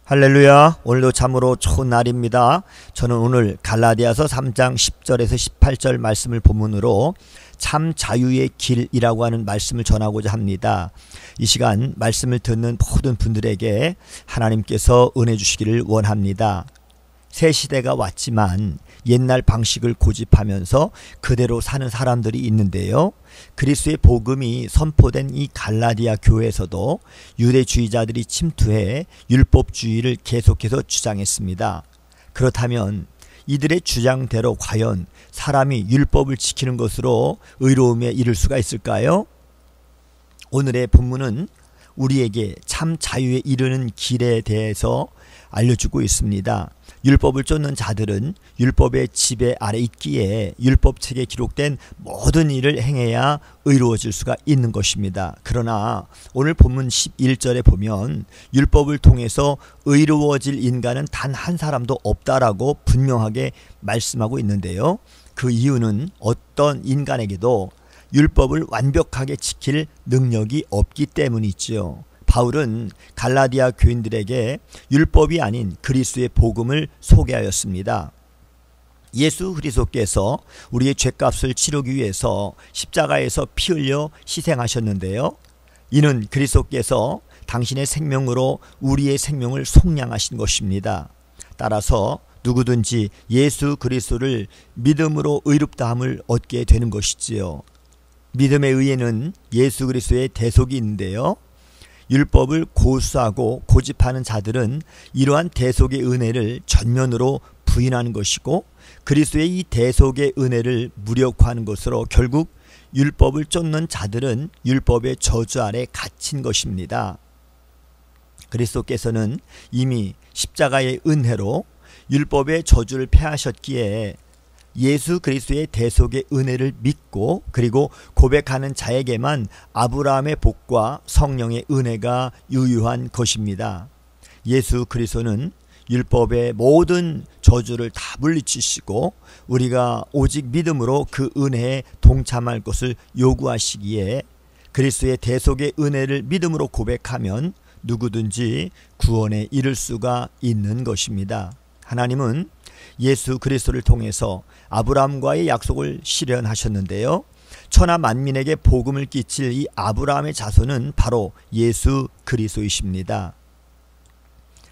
할렐루야. 오늘도 참으로 좋은 날입니다. 저는 오늘 갈라디아서 3장 10절에서 18절 말씀을 본문으로 참 자유의 길이라고 하는 말씀을 전하고자 합니다. 이 시간 말씀을 듣는 모든 분들에게 하나님께서 은혜 주시기를 원합니다. 새 시대가 왔지만 옛날 방식을 고집하면서 그대로 사는 사람들이 있는데요. 그리스도의 복음이 선포된 이 갈라디아 교회에서도 유대주의자들이 침투해 율법주의를 계속해서 주장했습니다. 그렇다면 이들의 주장대로 과연 사람이 율법을 지키는 것으로 의로움에 이를 수가 있을까요? 오늘의 본문은 우리에게 참 자유에 이르는 길에 대해서 알려주고 있습니다. 율법을 쫓는 자들은 율법의 지배 아래 있기에 율법책에 기록된 모든 일을 행해야 의로워질 수가 있는 것입니다. 그러나 오늘 본문 11절에 보면 율법을 통해서 의로워질 인간은 단 한 사람도 없다라고 분명하게 말씀하고 있는데요. 그 이유는 어떤 인간에게도 율법을 완벽하게 지킬 능력이 없기 때문이죠. 바울은 갈라디아 교인들에게 율법이 아닌 그리스도의 복음을 소개하였습니다. 예수 그리스도께서 우리의 죄값을 치르기 위해서 십자가에서 피 흘려 희생하셨는데요. 이는 그리스도께서 당신의 생명으로 우리의 생명을 속량하신 것입니다. 따라서 누구든지 예수 그리스도를 믿음으로 의롭다함을 얻게 되는 것이지요. 믿음의 의에는 예수 그리스도의 대속이 있는데요. 율법을 고수하고 고집하는 자들은 이러한 대속의 은혜를 전면으로 부인하는 것이고 그리스도의 이 대속의 은혜를 무력화하는 것으로 결국 율법을 쫓는 자들은 율법의 저주 아래 갇힌 것입니다. 그리스도께서는 이미 십자가의 은혜로 율법의 저주를 폐하셨기에 예수 그리스도의 대속의 은혜를 믿고 그리고 고백하는 자에게만 아브라함의 복과 성령의 은혜가 유효한 것입니다. 예수 그리스도는 율법의 모든 저주를 다 물리치시고 우리가 오직 믿음으로 그 은혜에 동참할 것을 요구하시기에 그리스도의 대속의 은혜를 믿음으로 고백하면 누구든지 구원에 이를 수가 있는 것입니다. 하나님은 예수 그리스도를 통해서 아브라함과의 약속을 실현하셨는데요. 천하 만민에게 복음을 끼칠 이 아브라함의 자손은 바로 예수 그리스도이십니다.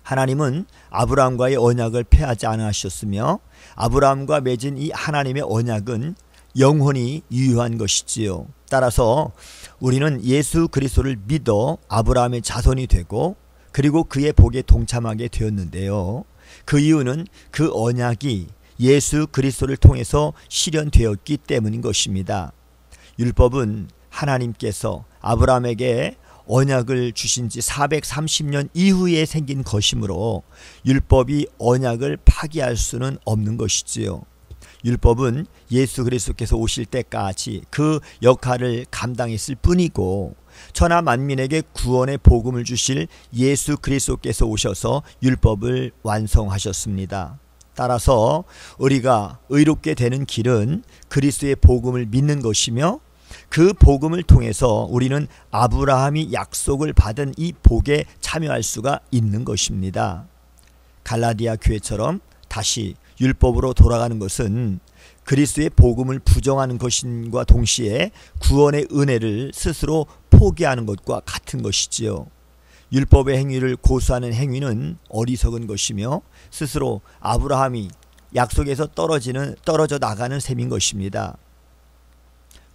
하나님은 아브라함과의 언약을 폐하지 않으셨으며 아브라함과 맺은 이 하나님의 언약은 영원히 유효한 것이지요. 따라서 우리는 예수 그리스도를 믿어 아브라함의 자손이 되고 그리고 그의 복에 동참하게 되었는데요. 그 이유는 그 언약이 예수 그리스도를 통해서 실현되었기 때문인 것입니다. 율법은 하나님께서 아브라함에게 언약을 주신 지 430년 이후에 생긴 것이므로 율법이 언약을 파기할 수는 없는 것이지요. 율법은 예수 그리스도께서 오실 때까지 그 역할을 감당했을 뿐이고 천하 만민에게 구원의 복음을 주실 예수 그리스도께서 오셔서 율법을 완성하셨습니다. 따라서 우리가 의롭게 되는 길은 그리스도의 복음을 믿는 것이며 그 복음을 통해서 우리는 아브라함이 약속을 받은 이 복에 참여할 수가 있는 것입니다. 갈라디아 교회처럼 다시 율법으로 돌아가는 것은 그리스도의 복음을 부정하는 것과 동시에 구원의 은혜를 스스로 포기하는 것과 같은 것이지요. 율법의 행위를 고수하는 행위는 어리석은 것이며 스스로 아브라함이 약속에서 떨어져 나가는 셈인 것입니다.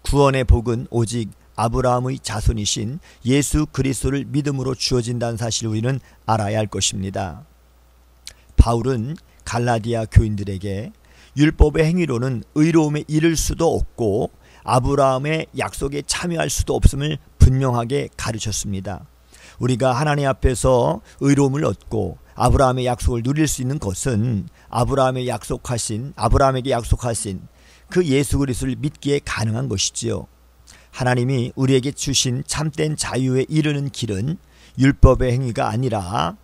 구원의 복은 오직 아브라함의 자손이신 예수 그리스도를 믿음으로 주어진다는 사실을 우리는 알아야 할 것입니다. 바울은 갈라디아 교인들에게 율법의 행위로는 의로움에 이를 수도 없고 아브라함의 약속에 참여할 수도 없음을 분명하게 가르쳤습니다. 우리가 하나님 앞에서 의로움을 얻고 아브라함의 약속을 누릴 수 있는 것은 아브라함에게 약속하신 그 예수 그리스도를 믿기에 가능한 것이지요. 하나님이 우리에게 주신 참된 자유에 이르는 길은 율법의 행위가 아니라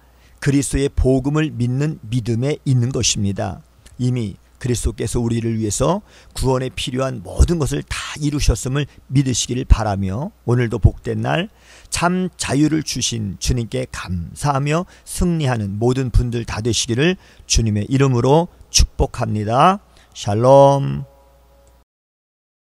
그리스도의 복음을 믿는 믿음에 있는 것입니다. 이미 그리스도께서 우리를 위해서 구원에 필요한 모든 것을 다 이루셨음을 믿으시기를 바라며 오늘도 복된 날 참 자유를 주신 주님께 감사하며 승리하는 모든 분들 다 되시기를 주님의 이름으로 축복합니다. 샬롬.